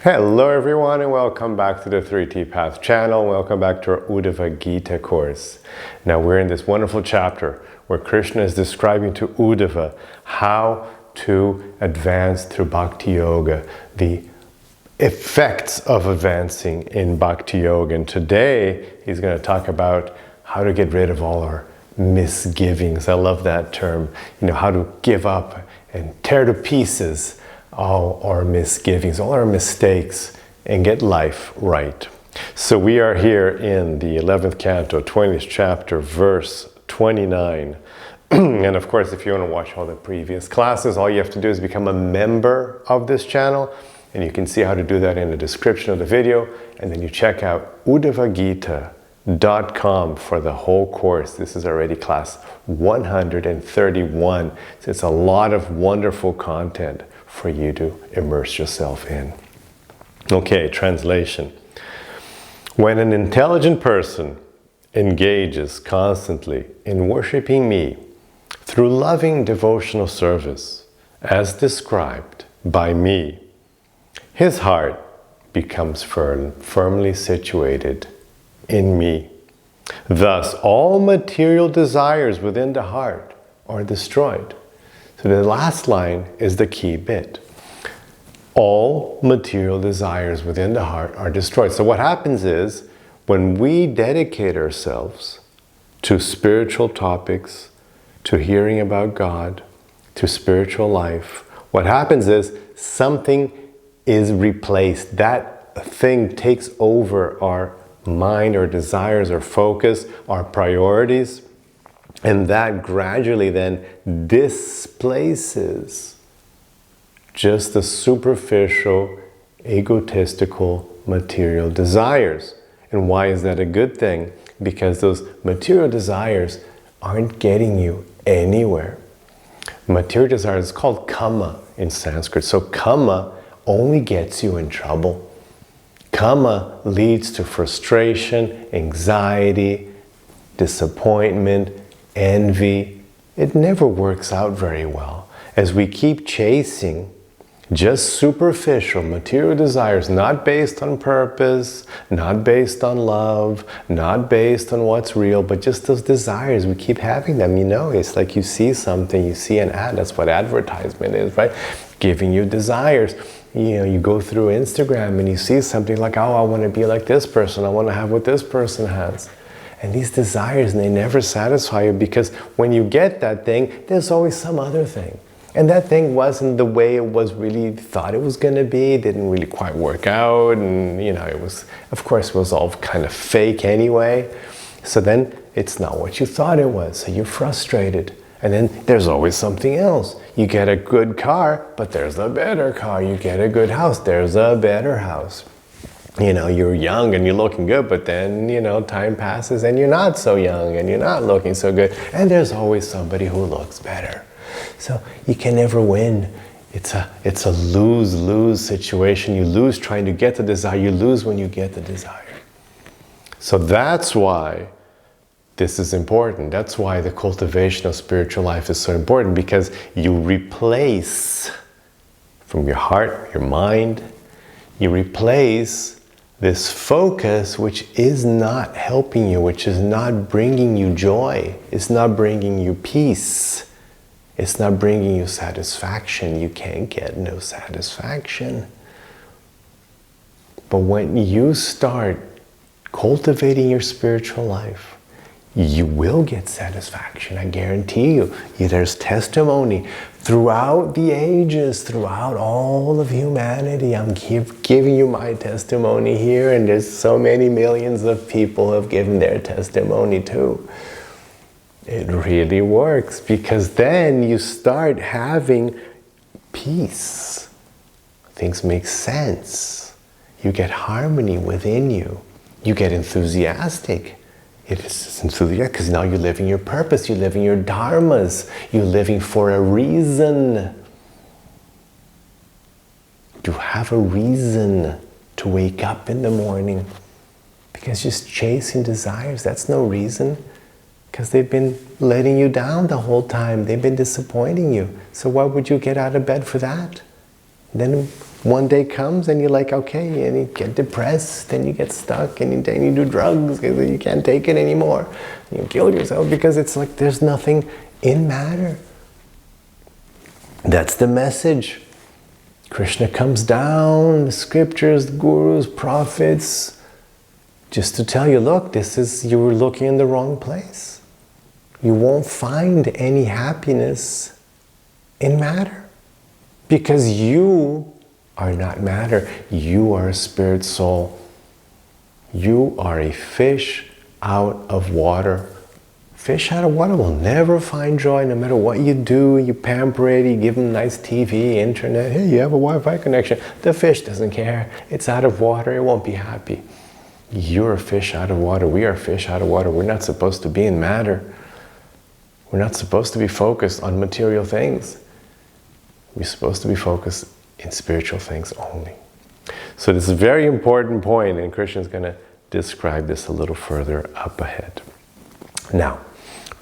Hello everyone and welcome back to the 3T Path channel. Welcome back to our Uddhava-gita course. Now we're in this wonderful chapter where Krishna is describing to Uddhava how to advance through bhakti yoga, the effects of advancing in bhakti yoga. And today he's going to talk about how to get rid of all our misgivings. I love that term. How to give up and tear to pieces all our misgivings, all our mistakes, and get life right. So we are here in the 11th canto, 20th chapter, verse 29. And of course, if you want to watch all the previous classes, all you have to do is become a member of this channel, and you can see how to do that in the description of the video. And then you check out Uddhava-gita.com for the whole course. This is already class 131. So it's a lot of wonderful content for you to immerse yourself in. Okay, translation. When an intelligent person engages constantly in worshiping me through loving devotional service, as described by me, his heart becomes firmly situated in me. Thus, all material desires within the heart are destroyed. So the last line is the key bit. All material desires within the heart are destroyed. So what happens is, when we dedicate ourselves to spiritual topics, to hearing about God, to spiritual life, what happens is something is replaced. That thing takes over our mind, our desires, our focus, our priorities. And that gradually then displaces just the superficial, egotistical, material desires. And why is that a good thing? Because those material desires aren't getting you anywhere. Material desires is called kama in Sanskrit. So kama only gets you in trouble. Kama leads to frustration, anxiety, disappointment, envy. It never works out very well. As we keep chasing just superficial material desires, not based on purpose, not based on love, not based on what's real, but just those desires, we keep having them. It's like you see something, you see an ad, that's what advertisement is, right? Giving you desires. You go through Instagram and you see something like, oh, I want to be like this person, I want to have what this person has. And these desires, they never satisfy you, because when you get that thing, there's always some other thing. And that thing wasn't the way it was really thought it was going to be. It didn't really quite work out. And, it was, of course, it was all kind of fake anyway. So then it's not what you thought it was. So you're frustrated. And then there's always something else. You get a good car, but there's a better car. You get a good house, there's a better house. You're young and you're looking good, but then, time passes and you're not so young and you're not looking so good. And there's always somebody who looks better. So you can never win. It's a lose-lose situation. You lose trying to get the desire. You lose when you get the desire. So that's why this is important. That's why the cultivation of spiritual life is so important, because you replace from your heart, your mind, you replace this focus which is not helping you, which is not bringing you joy, it's not bringing you peace, it's not bringing you satisfaction. You can't get no satisfaction. But when you start cultivating your spiritual life, you will get satisfaction, I guarantee you. There's testimony throughout the ages, throughout all of humanity. I'm giving you my testimony here, and there's so many millions of people who have given their testimony too. It really works, because then you start having peace. Things make sense. You get harmony within you. You get enthusiastic. It's enthusiastic because now you're living your purpose, you're living your dharmas, you're living for a reason. You have a reason to wake up in the morning, because just chasing desires, that's no reason, because they've been letting you down the whole time. They've been disappointing you. So why would you get out of bed for that? Then One day comes and you're like, okay, and you get depressed and you get stuck and then you do drugs because you can't take it anymore. You kill yourself because it's like there's nothing in matter. That's the message. Krishna comes down, the scriptures, the gurus, prophets, just to tell you, look, you're looking in the wrong place. You won't find any happiness in matter because you are not matter. You are a spirit soul. You are a fish out of water. Fish out of water will never find joy no matter what you do. You pamper it, you give them nice TV, internet. Hey, you have a Wi-Fi connection. The fish doesn't care. It's out of water. It won't be happy. You're a fish out of water. We are fish out of water. We're not supposed to be in matter. We're not supposed to be focused on material things. We're supposed to be focused in spiritual things only. So this is a very important point, and Krishna is going to describe this a little further up ahead. Now,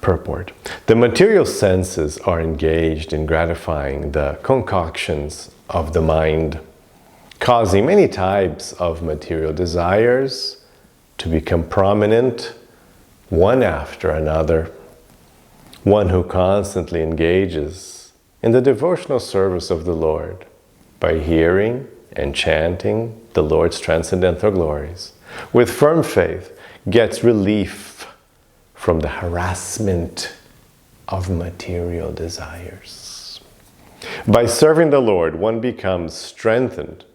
purport. The material senses are engaged in gratifying the concoctions of the mind, causing many types of material desires to become prominent, one after another. One who constantly engages in the devotional service of the Lord by hearing and chanting the Lord's transcendental glories, with firm faith, gets relief from the harassment of material desires. By serving the Lord, one becomes strengthened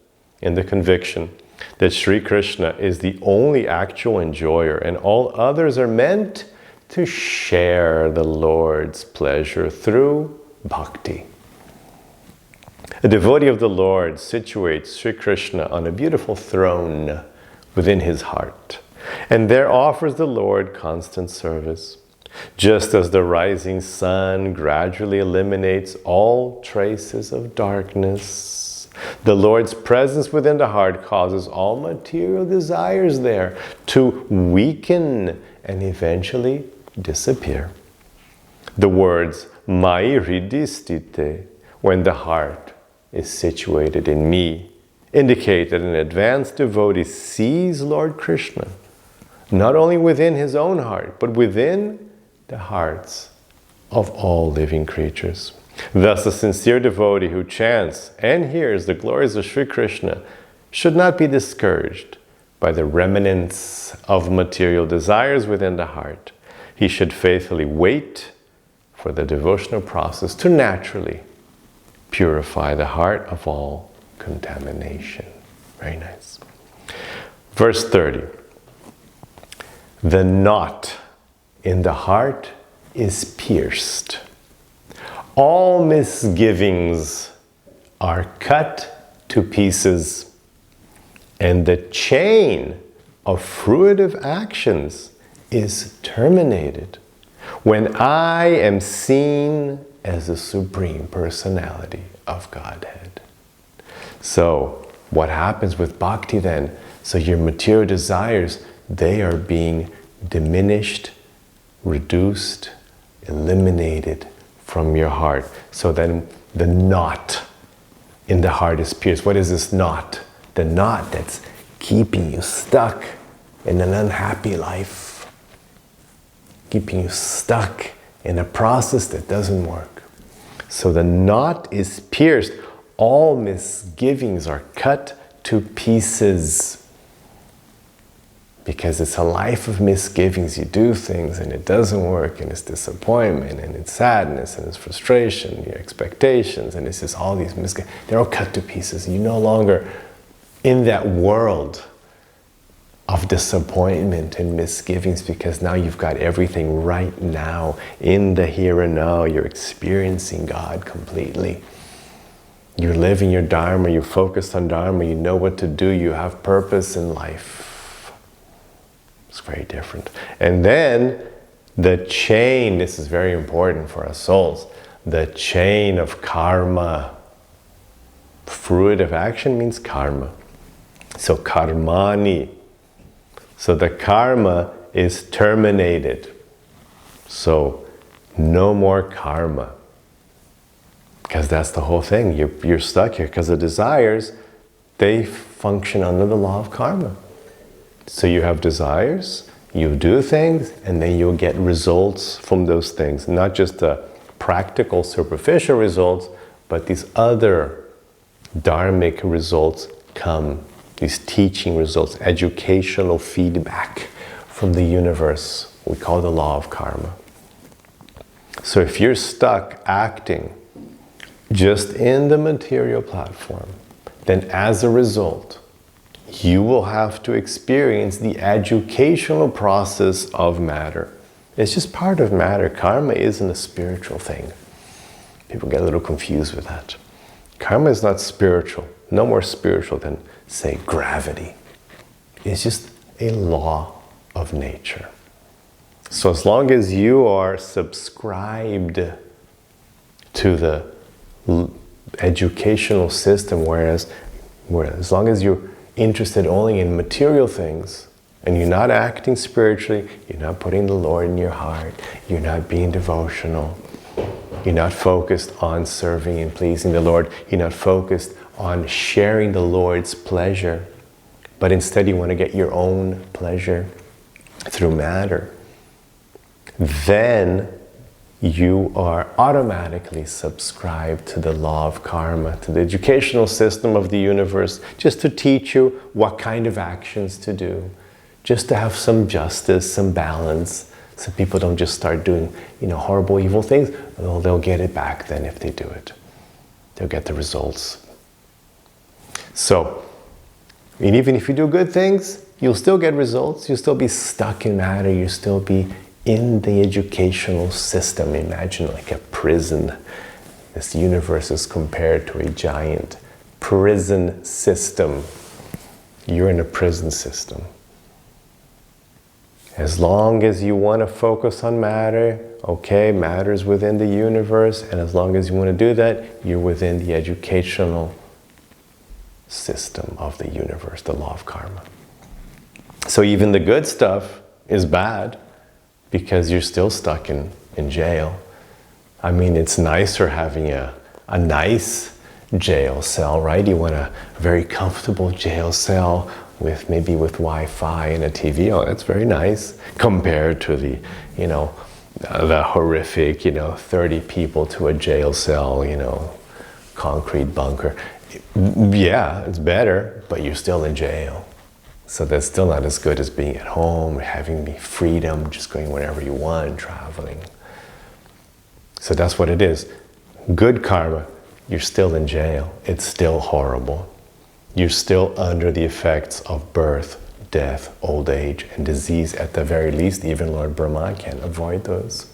in the conviction that Sri Krishna is the only actual enjoyer and all others are meant to share the Lord's pleasure through bhakti. A devotee of the Lord situates Sri Krishna on a beautiful throne within his heart, and there offers the Lord constant service. Just as the rising sun gradually eliminates all traces of darkness, the Lord's presence within the heart causes all material desires there to weaken and eventually disappear. The words Mai Hridistite, when the heart is situated in me, indicate that an advanced devotee sees Lord Krishna not only within his own heart, but within the hearts of all living creatures. Thus, a sincere devotee who chants and hears the glories of Sri Krishna should not be discouraged by the remnants of material desires within the heart. He should faithfully wait for the devotional process to naturally purify the heart of all contamination. Very nice. Verse 30. The knot in the heart is pierced. All misgivings are cut to pieces, and the chain of fruitive actions is terminated when I am seen as the Supreme Personality of Godhead. So, what happens with bhakti then? So your material desires, they are being diminished, reduced, eliminated from your heart. So then the knot in the heart is pierced. What is this knot? The knot that's keeping you stuck in an unhappy life, keeping you stuck in a process that doesn't work. So the knot is pierced. All misgivings are cut to pieces. Because it's a life of misgivings. You do things and it doesn't work, and it's disappointment, and it's sadness, and it's frustration, your expectations, and it's just all these misgivings. They're all cut to pieces. You're no longer in that world of disappointment and misgivings, because now you've got everything right now, in the here and now. You're experiencing God completely. You're living your Dharma, you're focused on Dharma, you know what to do, you have purpose in life. It's very different. And then the chain, this is very important for us souls, the chain of karma. Fruit of action means karma. So karmani. So the karma is terminated. So no more karma. Because that's the whole thing. You're stuck here because the desires, they function under the law of karma. So you have desires, you do things, and then you'll get results from those things. Not just the practical, superficial results, but these other dharmic results come, these teaching results, educational feedback from the universe. We call the law of karma. So if you're stuck acting just in the material platform, then as a result, you will have to experience the educational process of matter. It's just part of matter. Karma isn't a spiritual thing. People get a little confused with that. Karma is not spiritual, no more spiritual than, say, gravity. It's just a law of nature. So as long as you are subscribed to the educational system, whereas as long as you're interested only in material things, and you're not acting spiritually, you're not putting the Lord in your heart, you're not being devotional, you're not focused on serving and pleasing the Lord, you're not focused on sharing the Lord's pleasure, but instead you want to get your own pleasure through matter, then you are automatically subscribed to the law of karma, to the educational system of the universe, just to teach you what kind of actions to do, just to have some justice, some balance, so people don't just start doing, horrible, evil things. Well, they'll get it back then if they do it. They'll get the results. So, and even if you do good things, you'll still get results. You'll still be stuck in matter. You'll still be in the educational system. Imagine like a prison. This universe is compared to a giant prison system. You're in a prison system. As long as you want to focus on matter, okay, matter is within the universe, and as long as you want to do that, you're within the educational system of the universe, the law of karma. So even the good stuff is bad, because you're still stuck in jail. I mean, it's nicer having a nice jail cell, right? You want a very comfortable jail cell with Wi-Fi and a TV. Oh, that's very nice compared to the horrific, 30 people to a jail cell, concrete bunker. Yeah, it's better, but you're still in jail. So that's still not as good as being at home, having the freedom, just going wherever you want, traveling. So that's what it is. Good karma, you're still in jail. It's still horrible. You're still under the effects of birth, death, old age, and disease. At the very least, even Lord Brahma can't avoid those.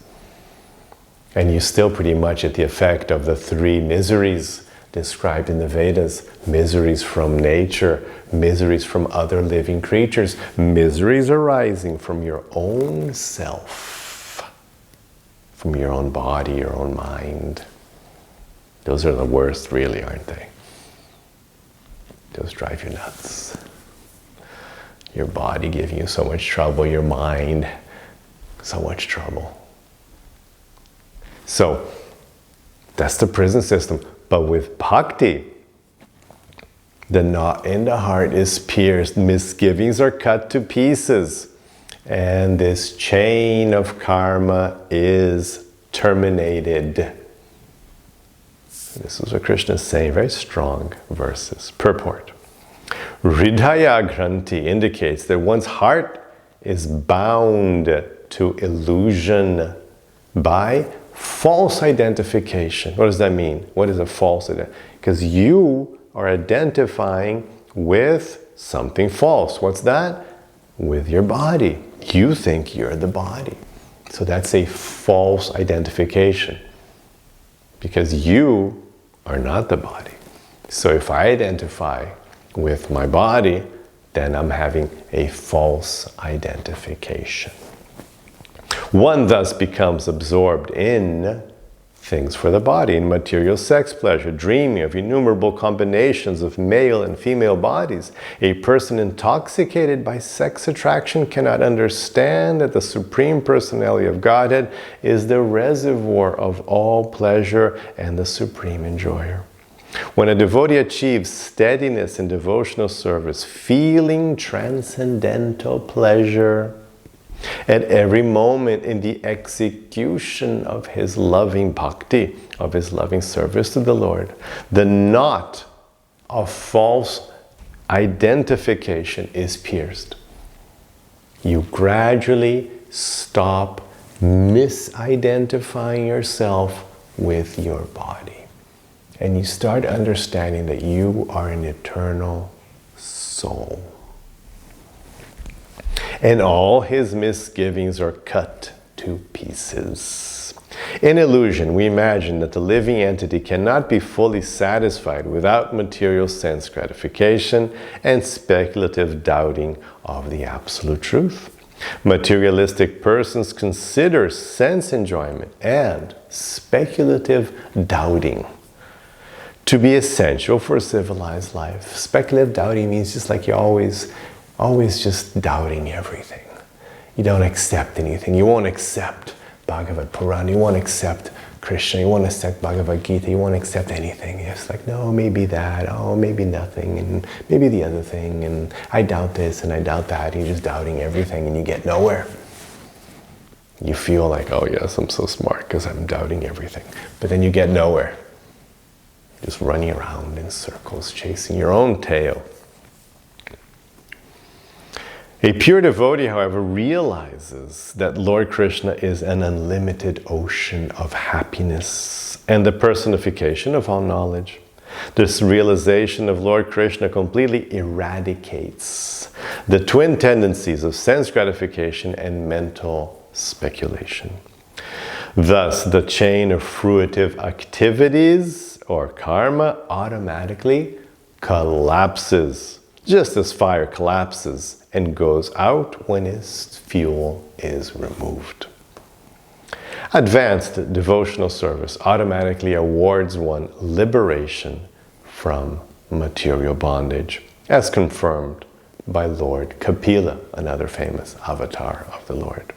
And you're still pretty much at the effect of the three miseries described in the Vedas: miseries from nature, miseries from other living creatures, miseries arising from your own self, from your own body, your own mind. Those are the worst, really, aren't they? Those drive you nuts. Your body giving you so much trouble, your mind, so much trouble. So, that's the prison system. But with bhakti, the knot in the heart is pierced, misgivings are cut to pieces, and this chain of karma is terminated. This is what Krishna is saying, very strong verses. Purport. Hridaya Granthi indicates that one's heart is bound to illusion by false identification. What does that mean? What is a false identification? Because you are identifying with something false. What's that? With your body. You think you're the body. So that's a false identification, because you are not the body. So if I identify with my body, then I'm having a false identification. One thus becomes absorbed in things for the body, in material sex pleasure, dreaming of innumerable combinations of male and female bodies. A person intoxicated by sex attraction cannot understand that the Supreme Personality of Godhead is the reservoir of all pleasure and the supreme enjoyer. When a devotee achieves steadiness in devotional service, feeling transcendental pleasure at every moment in the execution of his loving bhakti, of his loving service to the Lord, the knot of false identification is pierced. You gradually stop misidentifying yourself with your body. And you start understanding that you are an eternal soul. And all his misgivings are cut to pieces. In illusion, we imagine that the living entity cannot be fully satisfied without material sense gratification and speculative doubting of the absolute truth. Materialistic persons consider sense enjoyment and speculative doubting to be essential for a civilized life. Speculative doubting means just like you're always just doubting everything. You don't accept anything. You won't accept Bhagavad Purana. You won't accept Krishna. You won't accept Bhagavad-gita. You won't accept anything. It's like, no, maybe that. Oh, maybe nothing. And maybe the other thing. And I doubt this and I doubt that. You're just doubting everything and you get nowhere. You feel like, oh yes, I'm so smart because I'm doubting everything. But then you get nowhere. Just running around in circles, chasing your own tail. A pure devotee, however, realizes that Lord Krishna is an unlimited ocean of happiness and the personification of all knowledge. This realization of Lord Krishna completely eradicates the twin tendencies of sense gratification and mental speculation. Thus, the chain of fruitive activities or karma automatically collapses, just as fire collapses and goes out when its fuel is removed. Advanced devotional service automatically awards one liberation from material bondage, as confirmed by Lord Kapila, another famous avatar of the Lord.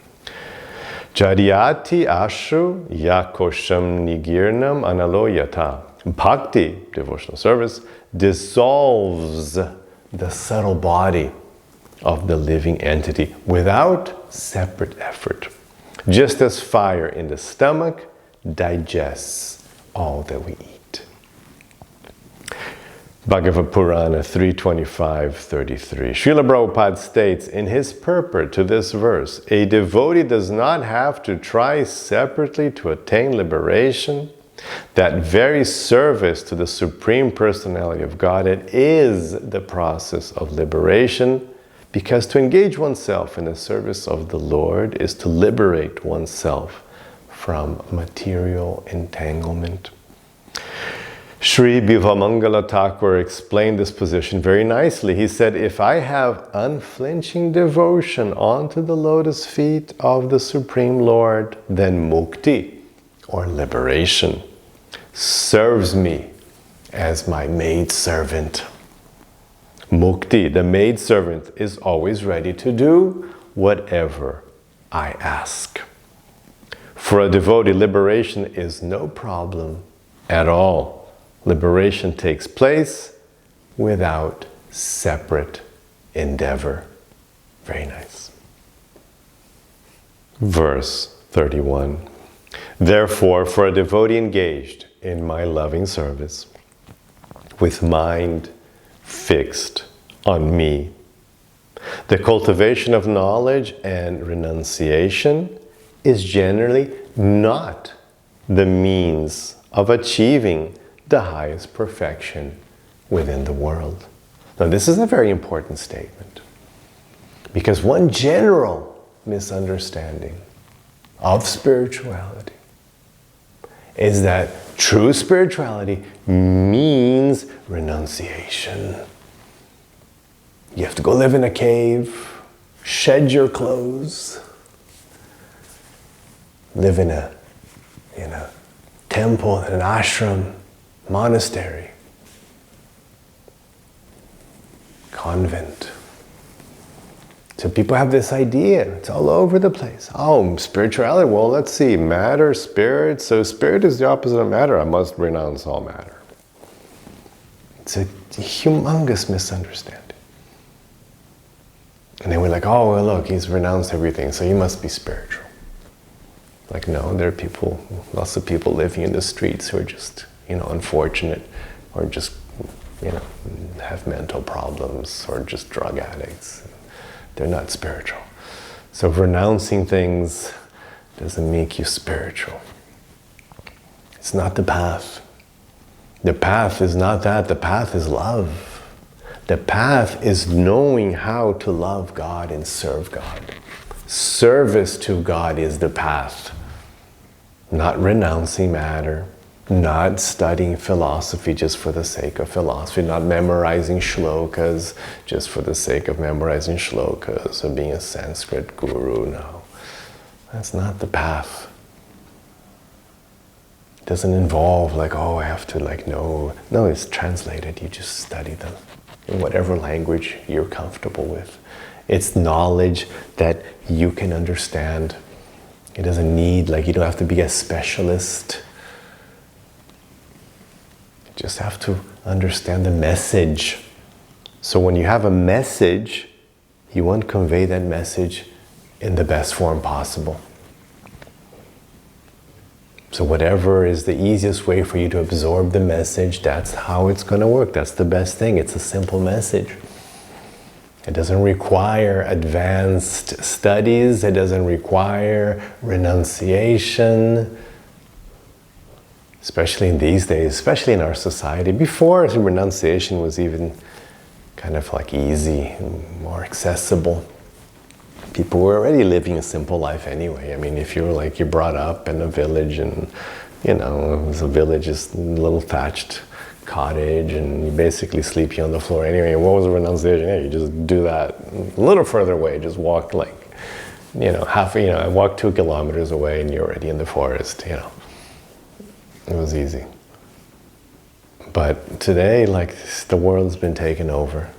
Jadiyati ashu yakosham nigirnam analoyata. Bhakti, devotional service, dissolves the subtle body of the living entity without separate effort. Just as fire in the stomach digests all that we eat. Bhagavad Purana 3:25-33. Srila Prabhupada states in his purport to this verse, a devotee does not have to try separately to attain liberation. That very service to the Supreme Personality of Godhead is the process of liberation, because to engage oneself in the service of the Lord is to liberate oneself from material entanglement. Sri Bhivamangala Thakur explained this position very nicely. He said, if I have unflinching devotion onto the lotus feet of the Supreme Lord, then mukti, or liberation, serves me as my maidservant. Mukti, the maidservant, is always ready to do whatever I ask. For a devotee, liberation is no problem at all. Liberation takes place without separate endeavor. Very nice. Verse 31. Therefore, for a devotee engaged in my loving service, with mind fixed on me, the cultivation of knowledge and renunciation is generally not the means of achieving the highest perfection within the world. Now, this is a very important statement, because one general misunderstanding of spirituality is that true spirituality means renunciation. You have to go live in a cave, shed your clothes, live in a temple, in an ashram, monastery, convent. So people have this idea, it's all over the place. Oh, spirituality, well, let's see, matter, spirit. So spirit is the opposite of matter. I must renounce all matter. It's a humongous misunderstanding. And then we're like, oh, well, look, he's renounced everything, so he must be spiritual. Like, no, there are people, lots of people living in the streets who are just, unfortunate, or just, have mental problems, or just drug addicts. They're not spiritual. So renouncing things doesn't make you spiritual. It's not the path. The path is not that. The path is love. The path is knowing how to love God and serve God. Service to God is the path. Not renouncing matter, not studying philosophy just for the sake of philosophy, not memorizing shlokas just for the sake of memorizing shlokas or being a Sanskrit guru. No, that's not the path. It doesn't involve I have to know. No, it's translated. You just study them in whatever language you're comfortable with. It's knowledge that you can understand. It doesn't need, you don't have to be a specialist. You just have to understand the message. So when you have a message, you want to convey that message in the best form possible. So whatever is the easiest way for you to absorb the message, that's how it's going to work. That's the best thing. It's a simple message. It doesn't require advanced studies. It doesn't require renunciation. Especially in these days, especially in our society. Before, renunciation was even kind of easy and more accessible. People were already living a simple life anyway. I mean, if you're brought up in a village and, it was a village, just a little thatched cottage, and you basically sleeping on the floor anyway. What was a renunciation? Yeah, you just do that a little further away. Just walk walk 2 kilometers away and you're already in the forest, It was easy. But today, the world's been taken over.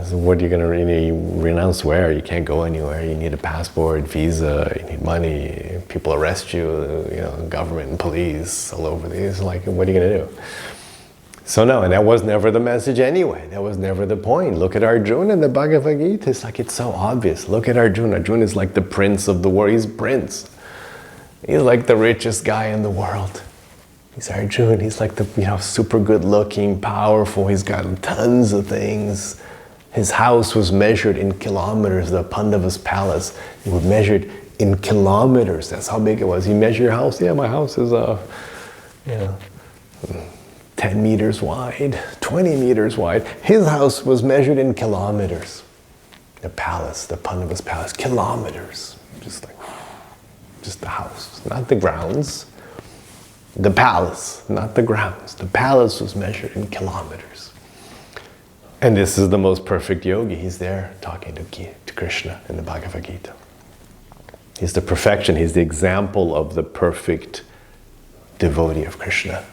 So what are you going to you renounce where? You can't go anywhere. You need a passport, visa, you need money. People arrest you, government and police all over these. What are you going to do? So no, and that was never the message anyway. That was never the point. Look at Arjuna in the Bhagavad-gita. It's so obvious. Look at Arjuna. Arjuna is like the prince of the world. He's prince. He's like the richest guy in the world. He's Arjuna. He's like the, super good looking, powerful. He's got tons of things. His house was measured in kilometers. The Pandava's palace, it was measured in kilometers. That's how big it was. You measure your house? Yeah, my house is, 10 meters wide, 20 meters wide. His house was measured in kilometers. The palace, the Pandava's palace, kilometers. Just the house, not the grounds. The palace, not the grounds. The palace was measured in kilometers. And this is the most perfect yogi. He's there talking to Krishna in the Bhagavad-gita. He's the perfection. He's the example of the perfect devotee of Krishna.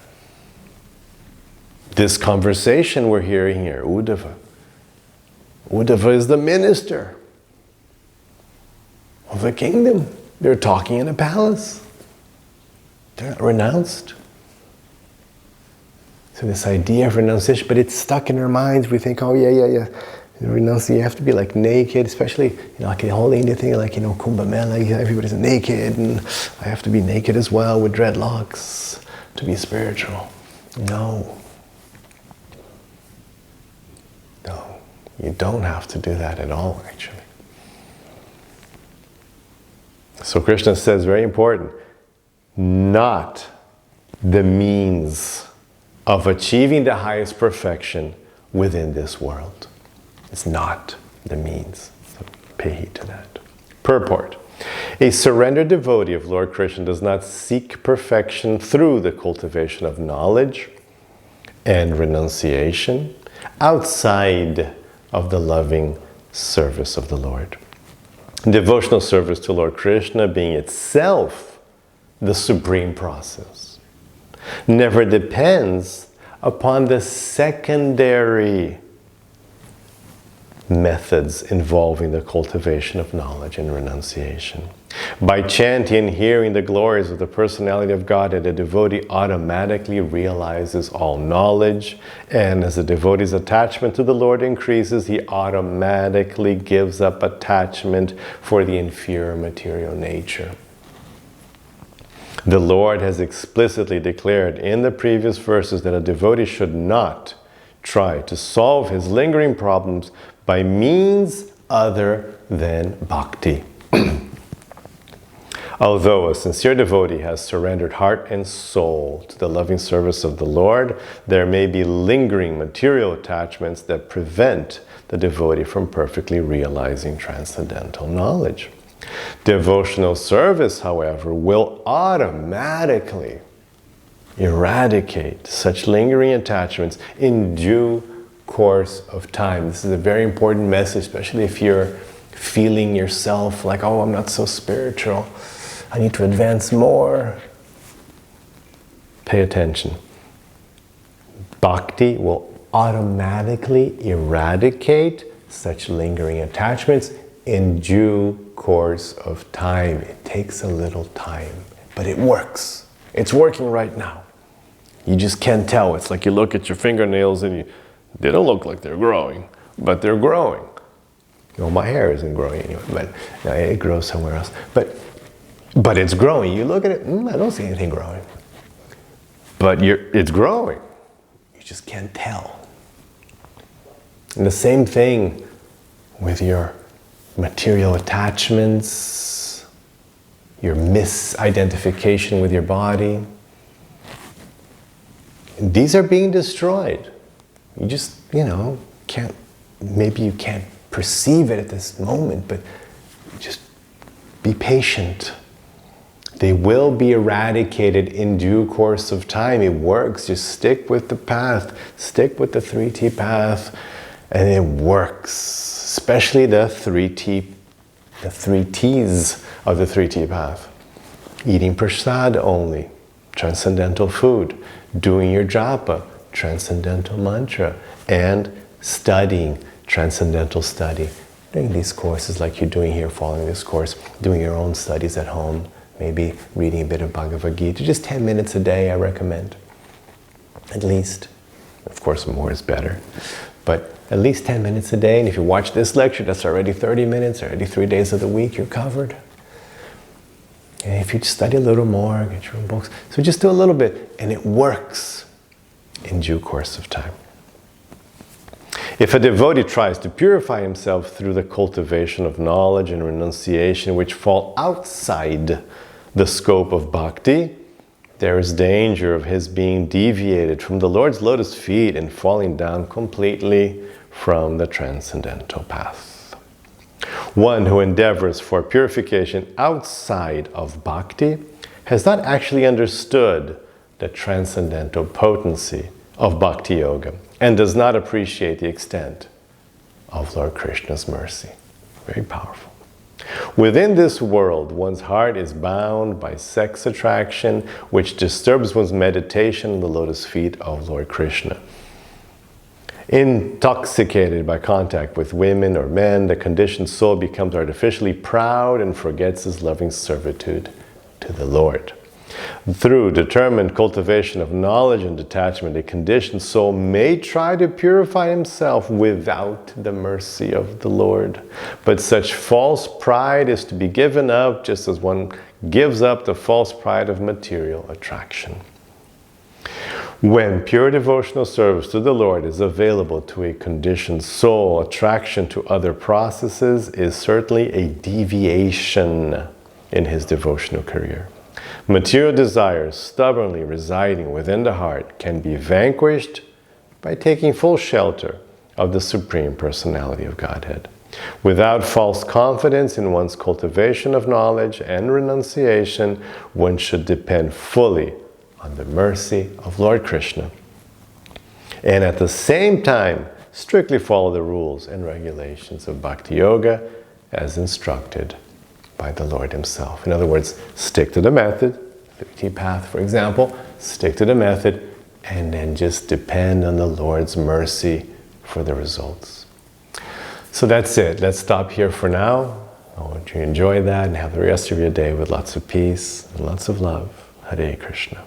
This conversation we're hearing here, Uddhava. Uddhava is the minister of the kingdom. They're talking in a palace. They're not renounced. So this idea of renunciation, but it's stuck in our minds. We think, oh yeah. Renunciation, you have to be naked, especially, the whole India thing, Kumbh Mela, everybody's naked, and I have to be naked as well with dreadlocks to be spiritual. No, you don't have to do that at all, actually. So Krishna says, very important, not the means of achieving the highest perfection within this world. It's not the means. So pay heed to that. Purport. A surrendered devotee of Lord Krishna does not seek perfection through the cultivation of knowledge and renunciation outside of the loving service of the Lord. Devotional service to Lord Krishna being itself the supreme process never depends upon the secondary methods involving the cultivation of knowledge and renunciation. By chanting and hearing the glories of the personality of Godhead, a devotee automatically realizes all knowledge, and as the devotee's attachment to the Lord increases, he automatically gives up attachment for the inferior material nature. The Lord has explicitly declared in the previous verses that a devotee should not try to solve his lingering problems by means other than bhakti. Although a sincere devotee has surrendered heart and soul to the loving service of the Lord, there may be lingering material attachments that prevent the devotee from perfectly realizing transcendental knowledge. Devotional service, however, will automatically eradicate such lingering attachments in due course of time. This is a very important message, especially if you're feeling yourself like, oh, I'm not so spiritual, I need to advance more. Pay attention. Bhakti will automatically eradicate such lingering attachments in due course of time. It takes a little time, but it works. It's working right now. You just can't tell. It's like you look at your fingernails and they don't look like they're growing, but they're growing. You know, my hair isn't growing anyway, but it grows somewhere else. But it's growing. You look at it, I don't see anything growing. But it's growing. You just can't tell. And the same thing with your material attachments, your misidentification with your body. These are being destroyed. You just, can't, maybe you can't perceive it at this moment, but just be patient. They will be eradicated in due course of time. It works. Just stick with the path. Stick with the 3T path, and it works. Especially the 3T, the 3 T's of the 3T path. Eating prasad only, transcendental food. Doing your japa, transcendental mantra. And studying, transcendental study. Doing these courses like you're doing here, following this course. Doing your own studies at home. Maybe reading a bit of Bhagavad-gita. Just 10 minutes a day, I recommend. At least. Of course, more is better. But at least 10 minutes a day. And if you watch this lecture, that's already 30 minutes, already 3 days of the week, you're covered. And if you just study a little more, get your own books. So just do a little bit, and it works in due course of time. If a devotee tries to purify himself through the cultivation of knowledge and renunciation which fall outside the scope of bhakti, there is danger of his being deviated from the Lord's lotus feet and falling down completely from the transcendental path. One who endeavors for purification outside of bhakti has not actually understood the transcendental potency of bhakti yoga and does not appreciate the extent of Lord Krishna's mercy. Very powerful. Within this world, one's heart is bound by sex attraction, which disturbs one's meditation on the lotus feet of Lord Krishna. Intoxicated by contact with women or men, the conditioned soul becomes artificially proud and forgets his loving servitude to the Lord. Through determined cultivation of knowledge and detachment, a conditioned soul may try to purify himself without the mercy of the Lord. But such false pride is to be given up just as one gives up the false pride of material attraction. When pure devotional service to the Lord is available to a conditioned soul, attraction to other processes is certainly a deviation in his devotional career. Material desires stubbornly residing within the heart can be vanquished by taking full shelter of the Supreme Personality of Godhead. Without false confidence in one's cultivation of knowledge and renunciation, one should depend fully on the mercy of Lord Krishna. And at the same time, strictly follow the rules and regulations of Bhakti Yoga as instructed by the Lord Himself. In other words, stick to the method, 3T path, for example, stick to the method, and then just depend on the Lord's mercy for the results. So that's it. Let's stop here for now. I want you to enjoy that and have the rest of your day with lots of peace and lots of love. Hare Krishna.